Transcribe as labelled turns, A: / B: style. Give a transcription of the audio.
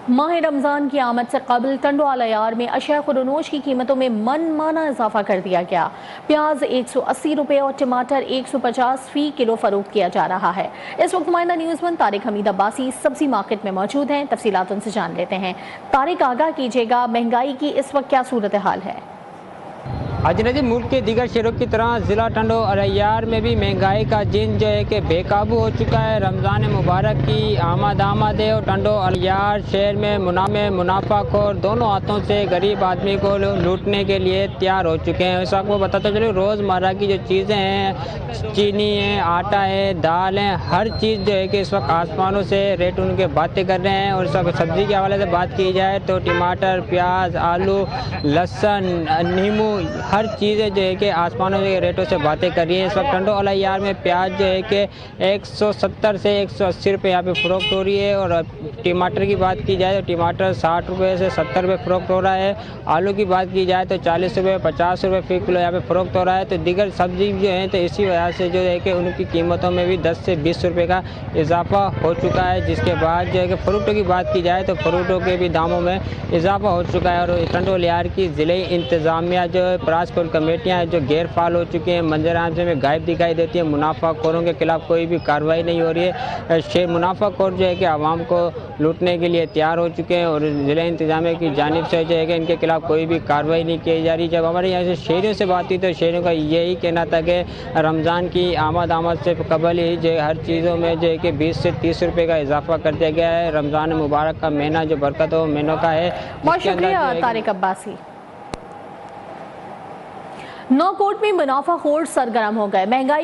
A: माह रमज़ान की आमद से कबल टंडो अल-अयार में अशिया खुर्दनोश की कीमतों में मनमाना इजाफा कर दिया गया। प्याज 180 रुपये और टमाटर 150 फी किलो फरोख्त किया जा रहा है। इस वक्त नुमाइंदा न्यूज़1 तारिक हमीद अब्बासी सब्जी मार्केट में मौजूद हैं। तफसीलात उनसे जान लेते हैं। तारिक, आगाह कीजिएगा, महंगाई की इस वक्त क्या सूरत हाल है?
B: अजनबी मुल्क के दीगर शहरों की तरह ज़िला टंडो अल-अयार में भी महंगाई का जिन जो है कि बेकाबू हो चुका है। रमज़ान मुबारक की आमद है और टंडो अल-अयार शहर में मुनाफाखोर दोनों हाथों से गरीब आदमी को लूटने के लिए तैयार हो चुके हैं। इस वक्त वो बताता चलो, रोज़मर्रा की जो चीज़ें हैं, चीनी है, आटा है, दाल है, हर चीज़ जो है कि इस वक्त आसमानों से रेट उनके बातें कर रहे हैं। और इस वक्त सब्ज़ी के हवाले से बात की जाए तो टमाटर, प्याज, आलू, लहसुन, नींबू, हर चीज़ें जो है कि आसमानों के रेटों से बातें कर रही हैं। इस वक्त टंडो अल-अयार में प्याज जो है कि 170 से 180 रुपये यहाँ पे फ़रोख्त हो रही है। और टमाटर की बात की जाए तो टमाटर 60 रुपये से 70 रुपये फ़रोख्त हो रहा है। आलू की बात की जाए तो 40 रुपये 50 रुपये फ़ी किलो यहाँ पे फ़रोख्त हो रहा है। तो दीगर सब्ज़ी जो है तो इसी वजह से जो है कि उनकी कीमतों में भी 10 से 20 रुपये का इजाफा हो चुका है। जिसके बाद जो है कि फ्रूटों की बात की जाए तो फ्रूटों के भी दामों में इजाफा हो चुका है। और टंडो अल-अयार की ज़िले इंतज़ामिया जो प्रासपुर कमेटियाँ जो गैर फाल हो चुकी हैं, मंजर आम से में गायब दिखाई देती है। मुनाफाखोरों के खिलाफ कोई भी कार्रवाई नहीं हो रही है। मुनाफाखोर जो है कि आवाम को लूटने के लिए तैयार हो चुके हैं और ज़िले इंतजामिया की जानिब से जो है कि इनके खिलाफ कोई भी कार्रवाई नहीं की जा रही। जब हमारे यहाँ से शहरियों से बात की तो शहरियों का यही कहना था कि रमज़ान की आमद से कबल ही जो हर चीज़ों में जो है कि 20 से 30 रुपये का इजाफा कर दिया गया है। रमज़ान मुबारक का महीना जो बरकत हो महीनों का है।
A: बहुत शुक्रिया तारिक अब्बासी। नौकोट में मुनाफाखोर सरगर्म हो गए। महंगाई